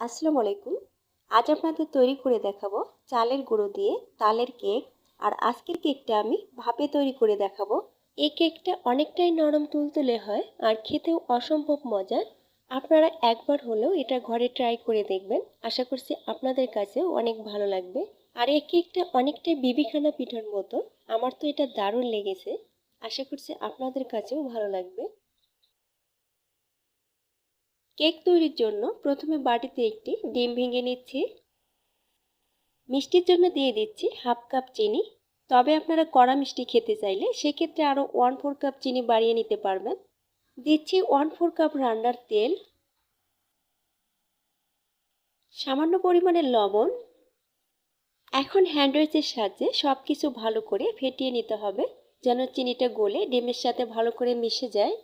আসসালামু আলাইকুম। আজ আপনাদের তৈরি করে দেখাবো চালের গুঁড়ো দিয়ে তালের কেক। আর আজকের কেকটা আমি ভাপে তৈরি করে দেখাবো। এই কেকটা অনেকটাই নরম তুলতুলে হয় আর খেতেও অসম্ভব মজার। আপনারা একবার হলেও এটা ঘরে ট্রাই করে দেখবেন। আশা করছি আপনাদের কাছেও অনেক ভালো লাগবে। আর এই কেকটা অনেকটাই বিবিখানা পিঠার মতো। আমার তো এটা দারুণ লেগেছে। আশা করছি আপনাদের কাছেও ভালো লাগবে। কেক তৈরির জন্য প্রথমে বাটিতে একটি ডিম ভেঙে নিচ্ছি। মিষ্টির জন্য দিয়ে দিচ্ছি হাফ কাপ চিনি। তবে আপনারা কড়া মিষ্টি খেতে চাইলে সেক্ষেত্রে আরও 1/4 কাপ চিনি বাড়িয়ে নিতে পারবেন। দিচ্ছি 1/4 কাপ রান্নার তেল, সামান্য পরিমাণে লবণ। এখন হ্যান্ড উইচের সাহায্যে সব কিছু ভালো করে ফেটিয়ে নিতে হবে, যেন চিনিটা গলে ডিমের সাথে ভালো করে মিশে যায়।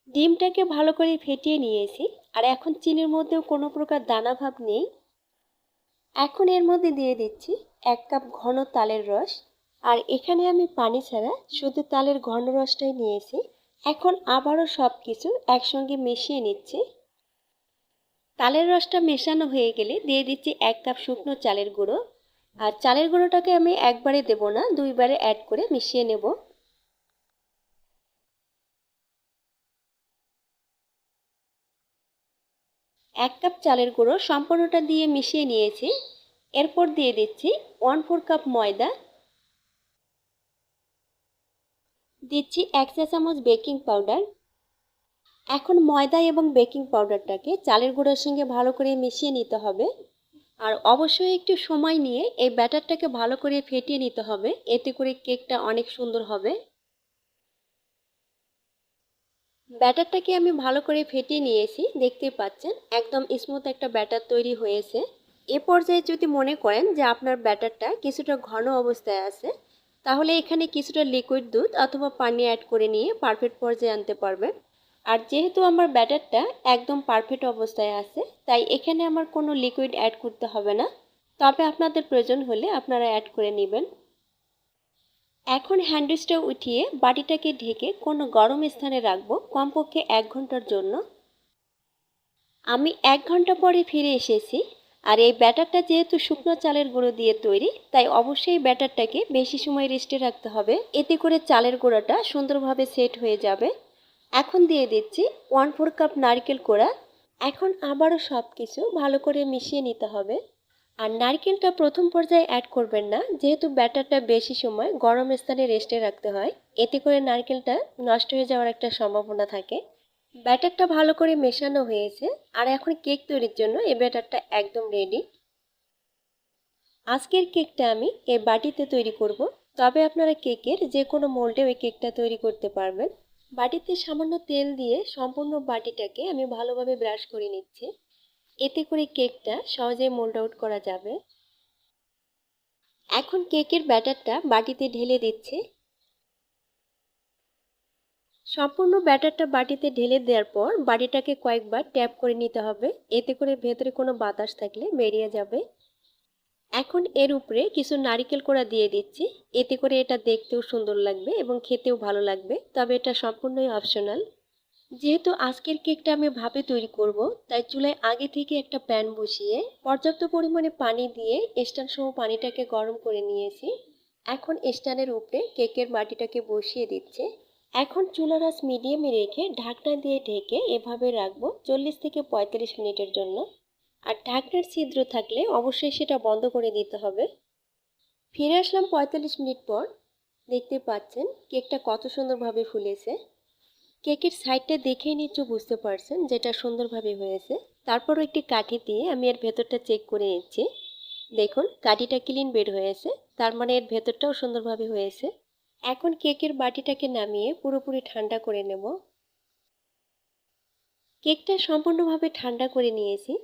ডিমটাকে ভালো করে ফেটিয়ে নিয়েছি। আর এখন চিনির মধ্যেও কোনো প্রকার দানা ভাব নেই। এখন এর মধ্যে দিয়ে দিচ্ছি 1 কাপ ঘন তালের রস। আর এখানে আমি পানি ছাড়া শুধু তালের ঘন রসটাই নিয়েছি। এখন আবারও সব কিছু একসঙ্গে মিশিয়ে নিচ্ছি। তালের রসটা মেশানো হয়ে গেলে দিয়ে দিচ্ছি 1 কাপ শুকনো চালের গুঁড়ো। আর চালের গুঁড়োটাকে আমি একবারে দেব না, দুইবারে অ্যাড করে মিশিয়ে নেব। 1 কাপ চালের গুঁড়ো সম্পূর্ণটা দিয়ে মিশিয়ে নিয়েছি। এরপর দিয়ে দিচ্ছি 1/4 কাপ ময়দা। দিচ্ছি 1 চা চামচ বেকিং পাউডার। এখন ময়দা এবং বেকিং পাউডারটাকে চালের গুঁড়োর সঙ্গে ভালো করে মিশিয়ে নিতে হবে। আর অবশ্যই একটু সময় নিয়ে এই ব্যাটারটাকে ভালো করে ফেটিয়ে নিতে হবে, এতে করে কেকটা অনেক সুন্দর হবে। ব্যাটারটাকে আমি ভালো করে ফেটিয়ে নিয়েছি, দেখতেই পাচ্ছেন একদম স্মুথ একটা ব্যাটার তৈরি হয়েছে। এ পর্যায়ে যদি মনে করেন যে আপনার ব্যাটারটা কিছুটা ঘন অবস্থায় আছে, তাহলে এখানে কিছুটা লিকুইড দুধ অথবা পানি অ্যাড করে নিয়ে পারফেক্ট পর্যায়ে আনতে পারবেন। আর যেহেতু আমার ব্যাটারটা একদম পারফেক্ট অবস্থায় আছে, তাই এখানে আমার কোনো লিকুইড অ্যাড করতে হবে না। তবে আপনাদের প্রয়োজন হলে আপনারা অ্যাড করে নেবেন। এখন হ্যান্ডউইচটা উঠিয়ে বাটিটাকে ঢেকে কোনো গরম স্থানে রাখবো কমপক্ষে 1 ঘন্টার জন্য। আমি 1 ঘন্টা পরে ফিরে এসেছি। আর এই ব্যাটারটা যেহেতু শুকনো চালের গুঁড়ো দিয়ে তৈরি, তাই অবশ্যই ব্যাটারটাকে বেশি সময় রেস্টে রাখতে হবে, এতে করে চালের গুঁড়োটা সুন্দরভাবে সেট হয়ে যাবে। এখন দিয়ে দিচ্ছি 1/4 কাপ নারকেল কোড়া। এখন আবারও সব কিছু ভালো করে মিশিয়ে নিতে হবে। আর নারকেলটা প্রথম পর্যায়ে অ্যাড করবেন না, যেহেতু ব্যাটারটা বেশি সময় গরম স্থানে রেস্টে রাখতে হয়, এতে করে নারকেলটা নষ্ট হয়ে যাওয়ার একটা সম্ভাবনা থাকে। ব্যাটারটা ভালো করে মেশানো হয়েছে। আর এখন কেক তৈরির জন্য এই ব্যাটারটা একদম রেডি। আজকের কেকটা আমি এই বাটিতে তৈরি করব। তবে আপনারা কেকের যে কোনো মোল্ডেও এই কেকটা তৈরি করতে পারবেন। বাটিতে সামান্য তেল দিয়ে সম্পূর্ণ বাটিটাকে আমি ভালোভাবে ব্রাশ করে নিচ্ছি, এতে করে কেকটা সহজেই মোল্ড আউট করা যাবে। এখন কেকের ব্যাটারটা বাটিতে ঢেলে দিচ্ছি। সম্পূর্ণ ব্যাটারটা বাটিতে ঢেলে দেওয়ার পর বাটিটাকে কয়েকবার ট্যাপ করে নিতে হবে, এতে করে ভেতরে কোনো বাতাস থাকলে বেরিয়ে যাবে। এখন এর উপরে কিছু নারকেল কোড়া দিয়ে দিচ্ছি, এতে করে এটা দেখতেও সুন্দর লাগবে এবং খেতেও ভালো লাগবে। তবে এটা সম্পূর্ণই অপশনাল। যেহেতু আজকের কেকটা আমি ভাপে তৈরি করব, তাই চুলায় আগে থেকে একটা প্যান বসিয়ে পর্যাপ্ত পরিমাণে পানি দিয়ে স্ট্যান্ড সহ পানিটাকে গরম করে নিয়েছি। এখন স্ট্যান্ডের উপরে কেকের বাটিটাকে বসিয়ে দিচ্ছে। এখন চুলার আঁচ মিডিয়ামে রেখে ঢাকনা দিয়ে ঢেকে এভাবে রাখবো 40 থেকে 45 মিনিটের জন্য। আর ঢাকনার ছিদ্র থাকলে অবশ্যই সেটা বন্ধ করে দিতে হবে। ফিরে আসলাম 45 মিনিট পর। দেখতে পাচ্ছেন কেকটা কত সুন্দরভাবে ফুলেছে। কেকের সাইডটা দেখেই নিশ্চয় বুঝতে পারছেন যেটা সুন্দরভাবে হয়েছে। তারপরও একটি কাঠি দিয়ে আমি এর ভেতরটা চেক করে নিচ্ছি। দেখুন কাঠিটা ক্লিন বের হয়েছে, তার মানে এর ভেতরটাও সুন্দরভাবে হয়েছে। এখন কেকের বাটিটাকে নামিয়ে পুরোপুরি ঠান্ডা করে নেব। কেকটা সম্পূর্ণভাবে ঠান্ডা করে নিয়েছি।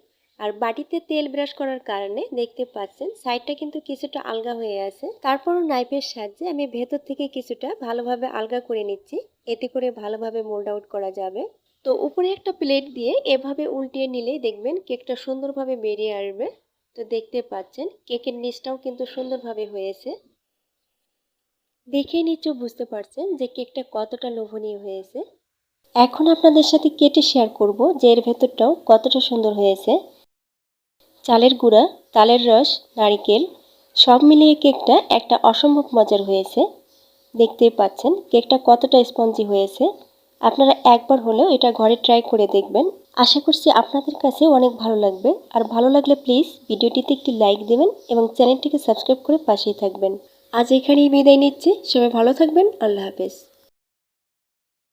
আর বাটিতে তেল ব্রাশ করার কারণে দেখতে পাচ্ছেন সাইডটা কিন্তু কিছুটা আলগা হয়ে আছে। তারপরও নাইফের সাহায্যে আমি ভেতর থেকে কিছুটা ভালোভাবে আলগা করে নিচ্ছি, এতে করে ভালোভাবে মোল্ড আউট করা যাবে। তো উপরে একটা প্লেট দিয়ে এভাবে উল্টিয়ে নিলেই দেখবেন কেকটা সুন্দরভাবে বেরিয়ে আসবে। তো দেখতে পাচ্ছেন কেকের নিচটাও কিন্তু সুন্দরভাবে হয়েছে। দেখেই নিশ্চয় বুঝতে পারছেন যে কেকটা কতটা লোভনীয় হয়েছে। এখন আপনাদের সাথে কেটে শেয়ার করব যে এর ভেতরটাও কতটা সুন্দর হয়েছে। চালের গুঁড়া, তালের রস, নারকেল সব মিলিয়ে কেকটা একটা অসম্ভব মজার হয়েছে। দেখতেই পাচ্ছেন কেকটা কতটা স্পঞ্জি হয়েছে। আপনারা একবার হলেও এটা ঘরে ট্রাই করে দেখবেন। আশা করছি আপনাদের কাছে অনেক ভালো লাগবে। আর ভালো লাগলে প্লিজ ভিডিওটিতে একটি লাইক দেবেন এবং চ্যানেলটিকে সাবস্ক্রাইব করে পাশেই থাকবেন। আজ এখানেই বিদায় নিচ্ছি। সবাই ভালো থাকবেন। আল্লাহ হাফেজ।